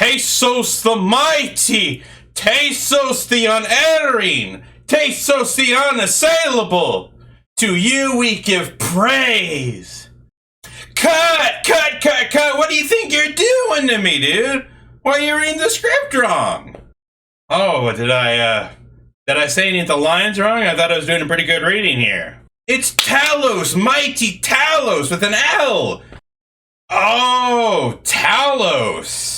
Tasos the mighty, Tasos the unerring, Tasos the unassailable. To you we give praise. Cut! What do you think you're doing to me, dude? Why are you reading the script wrong? Oh, did I say any of the lines wrong? I thought I was doing a pretty good reading here. It's Talos, mighty Talos with an L. Oh, Talos.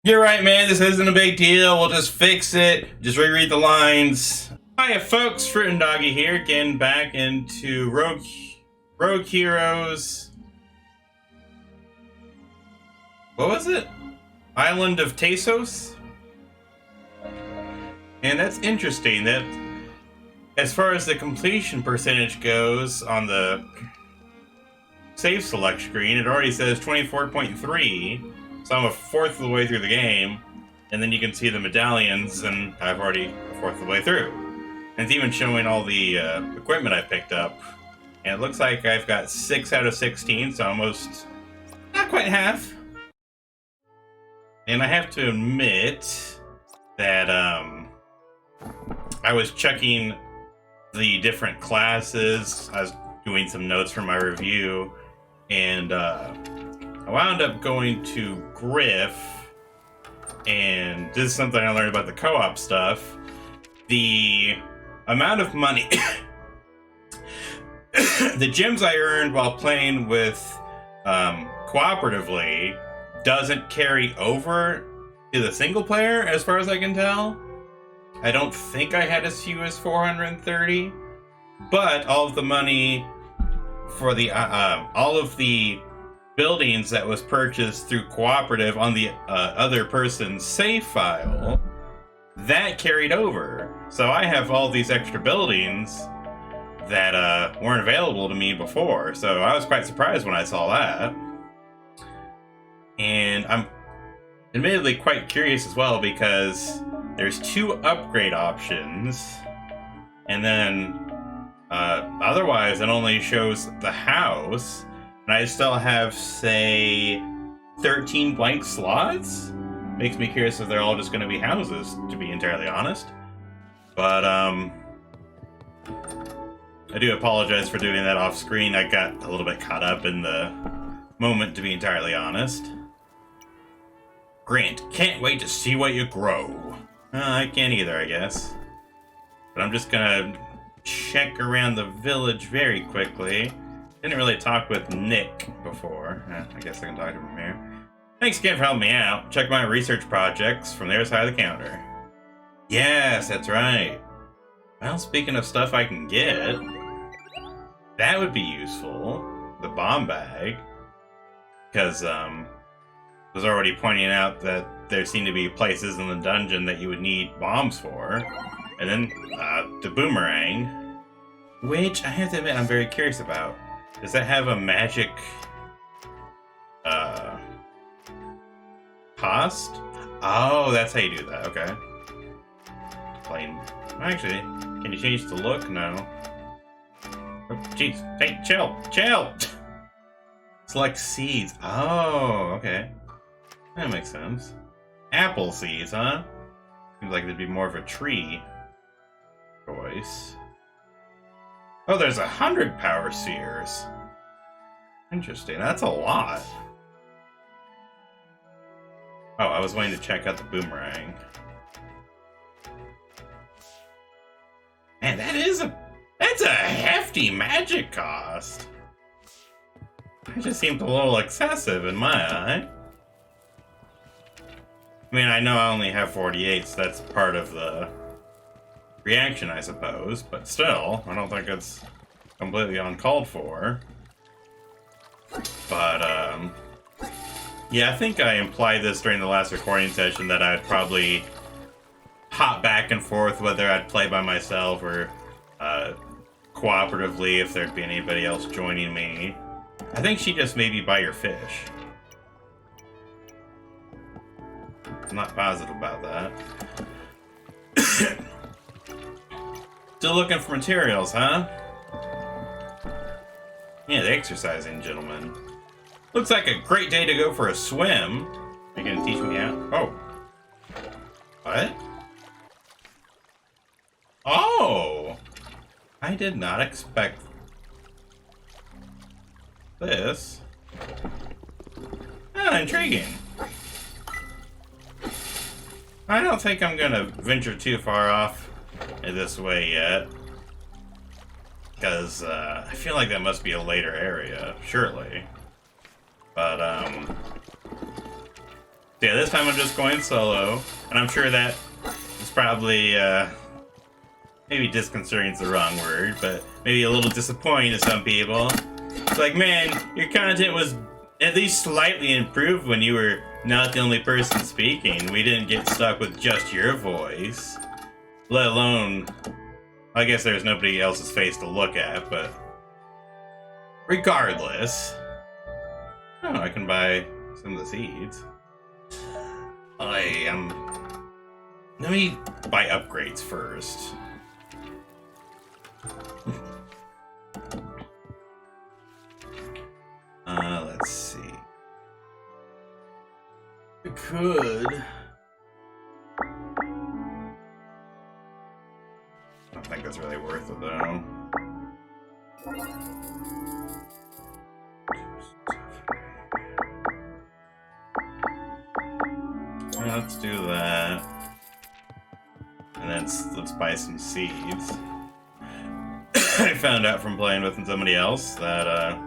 You're right, man. This isn't a big deal. We'll just fix it. Just reread the lines. Hiya, folks. Fruit and Doggy here, getting back into Rogue Heroes. What was it? Island of Tasos? And that's interesting that as far as the completion percentage goes on the save select screen, it already says 24.3, so I'm a fourth of the way through the game, and then you can see the medallions, and I've already a fourth of the way through. And it's even showing all the equipment I picked up, and it looks like I've got 6 out of 16, so almost not quite half. And I have to admit that I was checking the different classes. I was doing some notes for my review, and I wound up going to Griff, and this is something I learned about the co-op stuff. The amount of money, the gems I earned while playing with cooperatively doesn't carry over to the single player, as far as I can tell. I don't think I had as few as 430, but all of the money for the all of the buildings that was purchased through cooperative on the other person's save file, that carried over. So I have all these extra buildings that weren't available to me before. So I was quite surprised when I saw that. And I'm admittedly quite curious as well, because there's 2 upgrade options, and then otherwise it only shows the house, and I still have, say, 13 blank slots. Makes me curious if they're all just going to be houses, to be entirely honest. But I do apologize for doing that off screen. I got a little bit caught up in the moment, to be entirely honest. Grant, can't wait to see what you grow. I can't either, I guess. But I'm just gonna check around the village very quickly. Didn't really talk with Nick before. I guess I can talk to him from here. Thanks again for helping me out. Check my research projects from the other side of the counter. Yes, that's right. Well, speaking of stuff I can get, that would be useful. The bomb bag. Because, I was already pointing out that there seem to be places in the dungeon that you would need bombs for. And then, the boomerang, which I have to admit I'm very curious about. Does that have a magic, cost? Oh, that's how you do that, okay. Plain. Actually, can you change the look? No. Oh, jeez. Hey, chill! Select seeds. Oh, okay. That makes sense. Apple seeds, huh? Seems like there'd be more of a tree choice. Oh, there's 100 power spheres. Interesting. That's a lot. Oh, I was waiting to check out the boomerang. Man, that's a hefty magic cost. It just seemed a little excessive in my eye. I mean, I know I only have 48, so that's part of the reaction, I suppose, but still, I don't think it's completely uncalled for. But, yeah, I think I implied this during the last recording session that I'd probably hop back and forth whether I'd play by myself or cooperatively if there'd be anybody else joining me. I think she just maybe buy your fish. I'm not positive about that. Still looking for materials, huh? Yeah, the exercising, gentlemen. Looks like a great day to go for a swim. Are you gonna teach me how? Oh, did not expect this. Ah, intriguing. I don't think I'm gonna venture too far off in this way yet. Because, I feel like that must be a later area, surely. But, yeah, this time I'm just going solo, and I'm sure that is probably, maybe disconcerting is the wrong word, but maybe a little disappointing to some people. It's like, man, your content was at least slightly improved when you were not the only person speaking. We didn't get stuck with just your voice. Let alone, I guess there's nobody else's face to look at, but regardless. Oh, I can buy some of the seeds. Let me buy upgrades first. Let's see. I could. I don't think that's really worth it, though. Let's do that. And then let's buy some seeds. I found out from playing with somebody else that,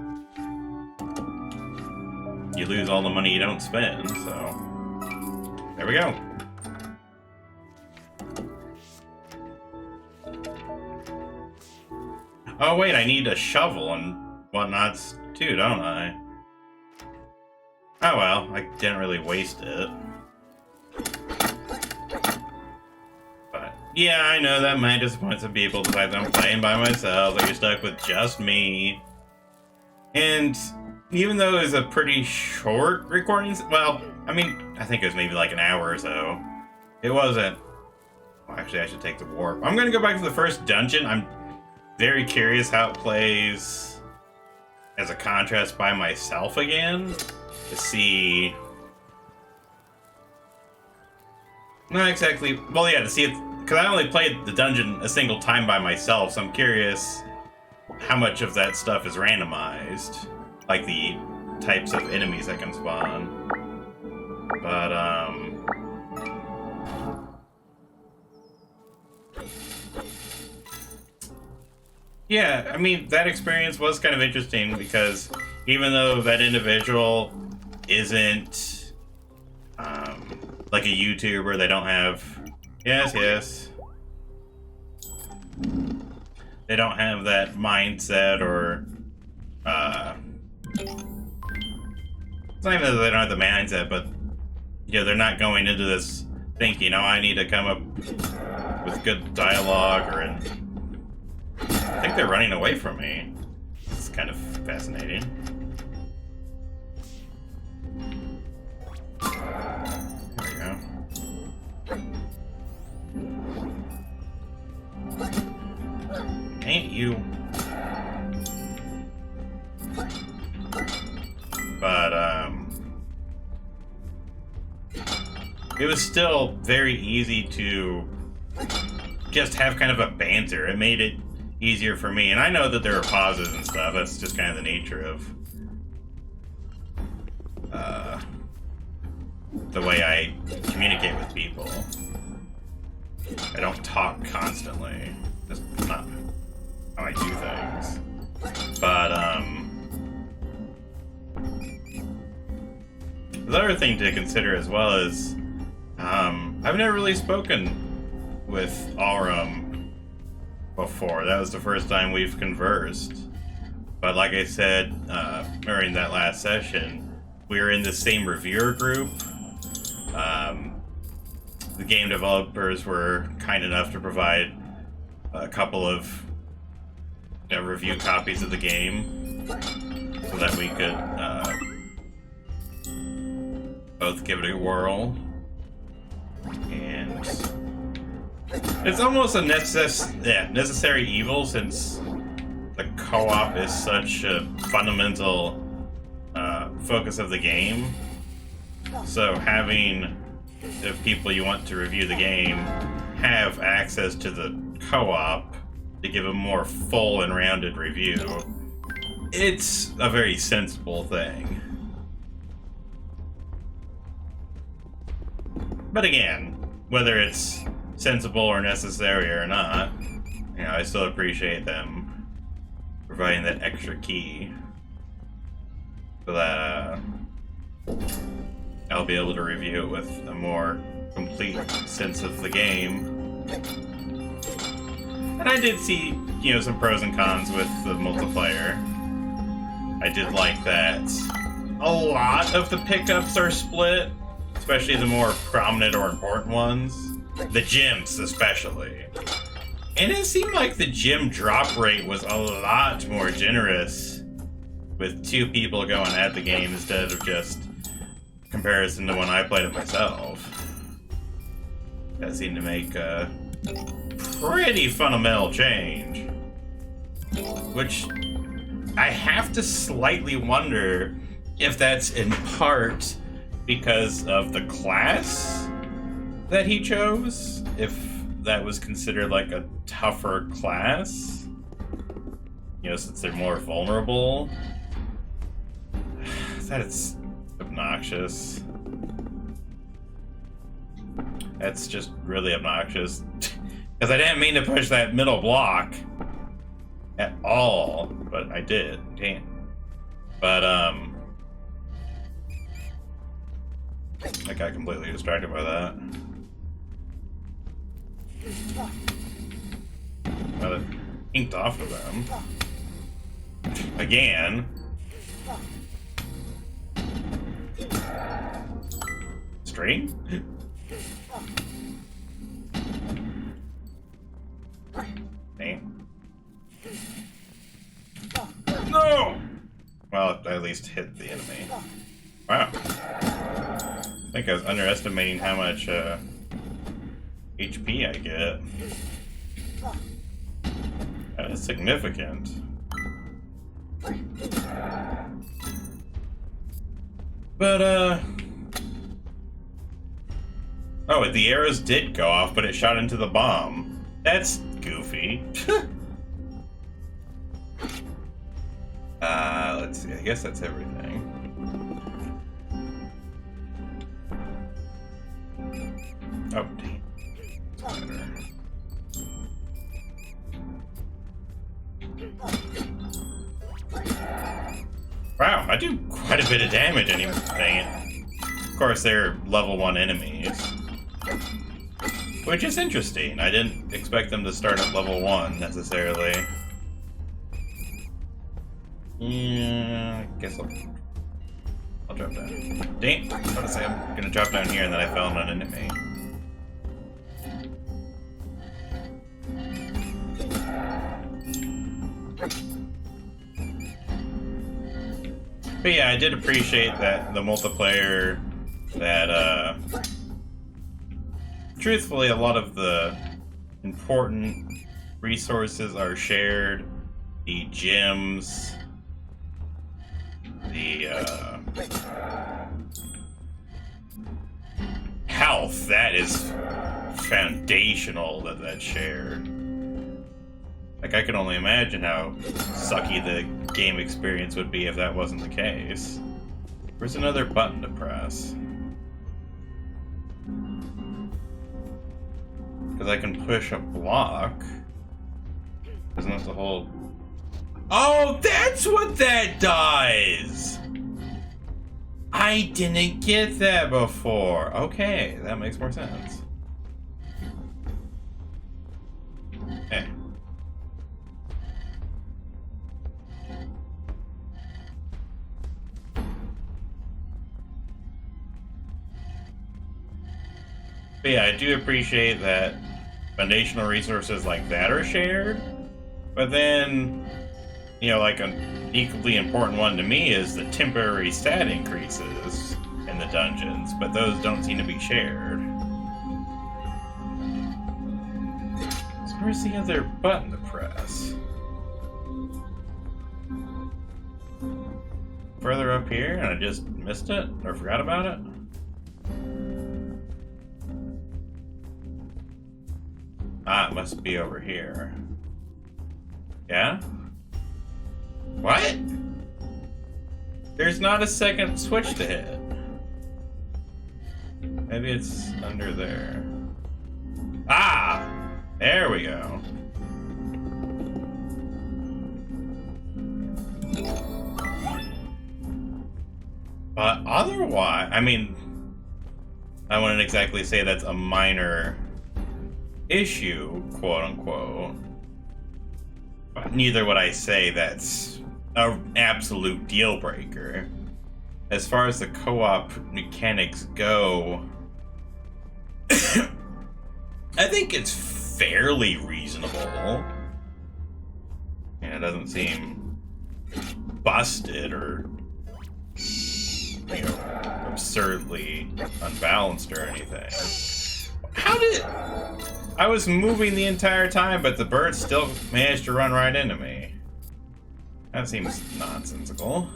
you lose all the money you don't spend, so there we go. Oh wait, I need a shovel and whatnots too, don't I? Oh well, I didn't really waste it. But yeah, I know that might disappoint some people, the fact that I'm playing by myself, like you're stuck with just me. And even though it was a pretty short recording, well, I mean, I think it was maybe like an hour or so. It wasn't. Well, actually, I should take the warp. I'm gonna go back to the first dungeon. I'm very curious how it plays as a contrast by myself again. To see. Not exactly. Well, yeah, to see it. Because I only played the dungeon a single time by myself, so I'm curious how much of that stuff is randomized. Like the types of enemies that can spawn. But, yeah, I mean, that experience was kind of interesting because even though that individual isn't, like a YouTuber, they don't have... Yes. They don't have that mindset or, it's not even that they don't have the mindset, but, you know, they're not going into this thinking, oh, I need to come up with good dialogue, or... I think they're running away from me. It's kind of fascinating. There we go. Ain't you? But, it was still very easy to just have kind of a banter. It made it easier for me. And I know that there are pauses and stuff. That's just kind of the nature of the way I communicate with people. I don't talk constantly. Just not how I do things. But, the other thing to consider as well is, I've never really spoken with Aurum before. That was the first time we've conversed. But like I said, during that last session, we were in the same reviewer group. The game developers were kind enough to provide a couple of review copies of the game so that we could both give it a whirl. And it's almost a necessary evil, since the co-op is such a fundamental focus of the game. So having the people you want to review the game have access to the co-op to give a more full and rounded review. It's a very sensible thing. But again, whether it's sensible or necessary or not, you know, I still appreciate them providing that extra key so that I'll be able to review it with a more complete sense of the game. And I did see, you know, some pros and cons with the multiplayer. I did like that a lot of the pickups are split, especially the more prominent or important ones. The gyms, especially. And it seemed like the gym drop rate was a lot more generous with 2 people going at the game instead of just comparison to when I played it myself. That seemed to make a pretty fundamental change. Which I have to slightly wonder if that's in part because of the class that he chose, if that was considered like a tougher class, you know, since they're more vulnerable. That's obnoxious. That's just really obnoxious. Because I didn't mean to push that middle block at all, but I did. Damn. But I got completely distracted by that. Well, it inked off of them. Again. String? Damn. No! Well, I at least hit the enemy. Wow. I think I was underestimating how much HP I get. That is significant. But, oh, the arrows did go off, but it shot into the bomb. That's goofy. Let's see. I guess that's everything. Oh, damn. Wow, I do quite a bit of damage anyway. Of course, they're level 1 enemies. Which is interesting. I didn't expect them to start at level 1 necessarily. Yeah, I guess I'll drop down. Dang, I was about to say I'm gonna drop down here and then I fell on an enemy. But yeah, I did appreciate that the multiplayer, that truthfully a lot of the important resources are shared. The gyms, the health, that is foundational that's shared. Like, I can only imagine how sucky the game experience would be if that wasn't the case. Where's another button to press? Because I can push a block. Isn't that the whole... Oh, that's what that does! I didn't get that before. Okay, that makes more sense. Okay. But yeah, I do appreciate that foundational resources like that are shared. But then, you know, like an equally important one to me is the temporary stat increases in the dungeons, but those don't seem to be shared. So where's the other button to press? Further up here, and I just missed it or forgot about it? Ah, it must be over here. Yeah? What? There's not a second switch to hit. Maybe it's under there. Ah! There we go. But otherwise, I mean, I wouldn't exactly say that's a minor issue, quote unquote. But neither would I say that's an absolute deal breaker. As far as the co-op mechanics go, I think it's fairly reasonable. And it doesn't seem busted or, you know, absurdly unbalanced or anything. How did... I was moving the entire time, but the bird still managed to run right into me. That seems nonsensical.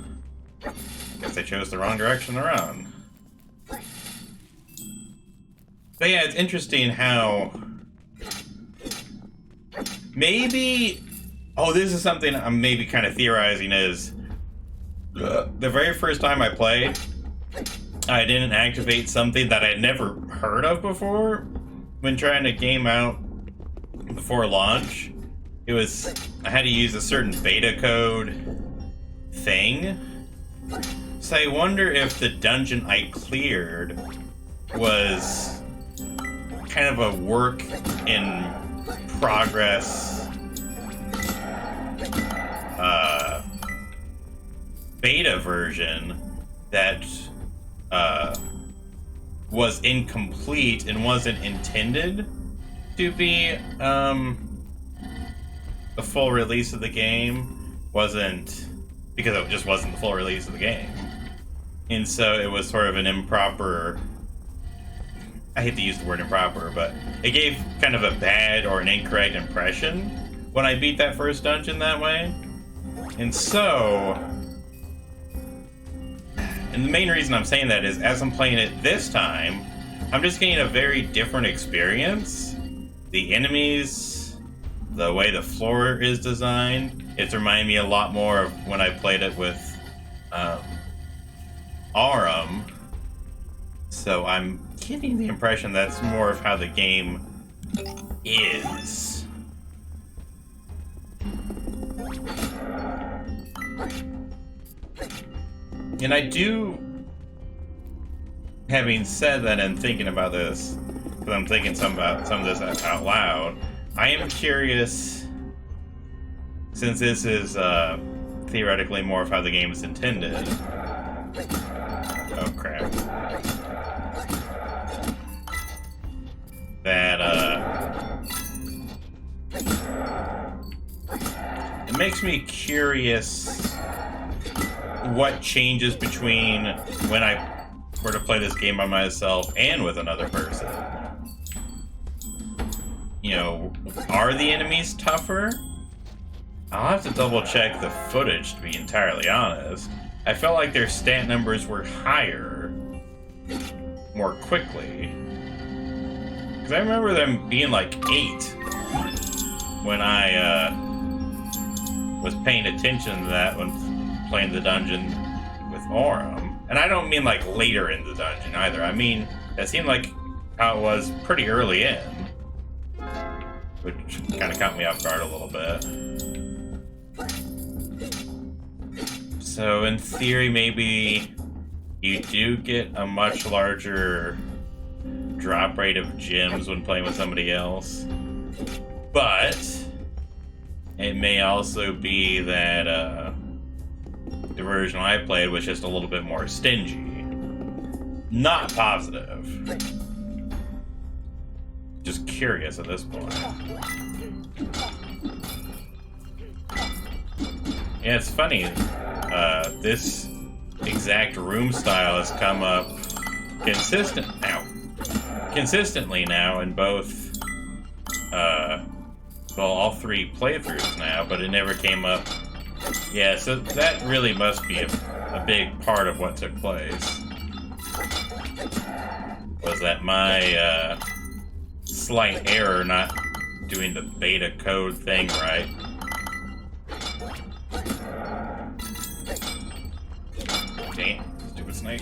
Guess they chose the wrong direction to run. But yeah, it's interesting how... Maybe... Oh, this is something I'm maybe kind of theorizing is... The very first time I played, I didn't activate something that I'd never heard of before when trying to game out before launch. It was... I had to use a certain beta code thing. So I wonder if the dungeon I cleared was kind of a work in progress beta version that was incomplete and wasn't intended to be the full release of the game. Wasn't because it just wasn't the full release of the game. And so it was sort of an improper... I hate to use the word improper, but it gave kind of a bad or an incorrect impression when I beat that first dungeon that way. And so... And the main reason I'm saying that is, as I'm playing it this time, I'm just getting a very different experience. The enemies, the way the floor is designed, it's reminding me a lot more of when I played it with Arum. So I'm getting the impression that's more of how the game is. And I do, having said that and thinking about this, because I'm thinking some of this out loud, I am curious, since this is theoretically more of how the game is intended. Oh crap. That it makes me curious what changes between when I were to play this game by myself and with another person. You know, are the enemies tougher? I'll have to double check the footage, to be entirely honest. I felt like their stat numbers were higher more quickly. Because I remember them being like 8 when I was paying attention to that when playing the dungeon with Aurum. And I don't mean like later in the dungeon either. I mean, it seemed like how it was pretty early in. Which kind of caught me off guard a little bit. So in theory, maybe you do get a much larger drop rate of gems when playing with somebody else. But it may also be that the version I played was just a little bit more stingy. Not positive. Just curious at this point. Yeah, it's funny. This exact room style has come up consistently now in both, well, all 3 playthroughs now, but it never came up. Yeah, so that really must be a big part of what took place. Was that my slight error not doing the beta code thing right Like,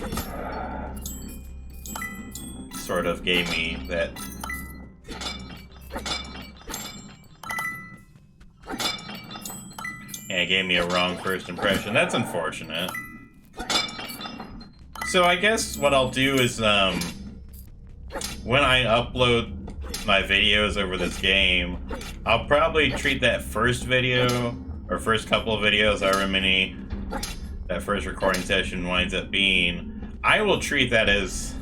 sort of gave me that. Yeah, it gave me a wrong first impression. That's unfortunate. So I guess what I'll do is, when I upload my videos over this game, I'll probably treat that first video, or first couple of videos, however many that first recording session winds up being, I will treat that as,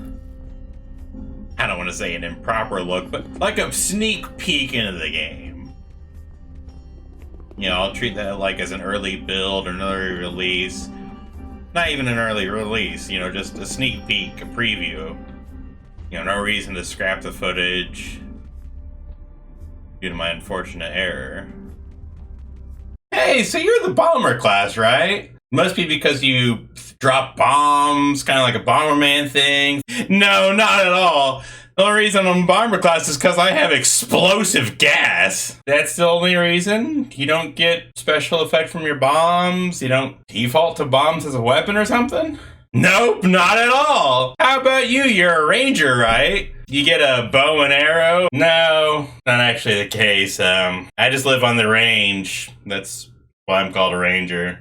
I don't want to say an improper look, but like a sneak peek into the game. You know, I'll treat that like as an early build or an early release. Not even an early release, you know, just a sneak peek, a preview. You know, no reason to scrap the footage due to my unfortunate error. Hey, so you're the bomber class, right? Must be because you drop bombs, kind of like a Bomberman thing. No, not at all. The only reason I'm bomber class is because I have explosive gas. That's the only reason? You don't get special effect from your bombs? You don't default to bombs as a weapon or something? Nope, not at all. How about you? You're a ranger, right? You get a bow and arrow? No, not actually the case. I just live on the range. That's why I'm called a ranger.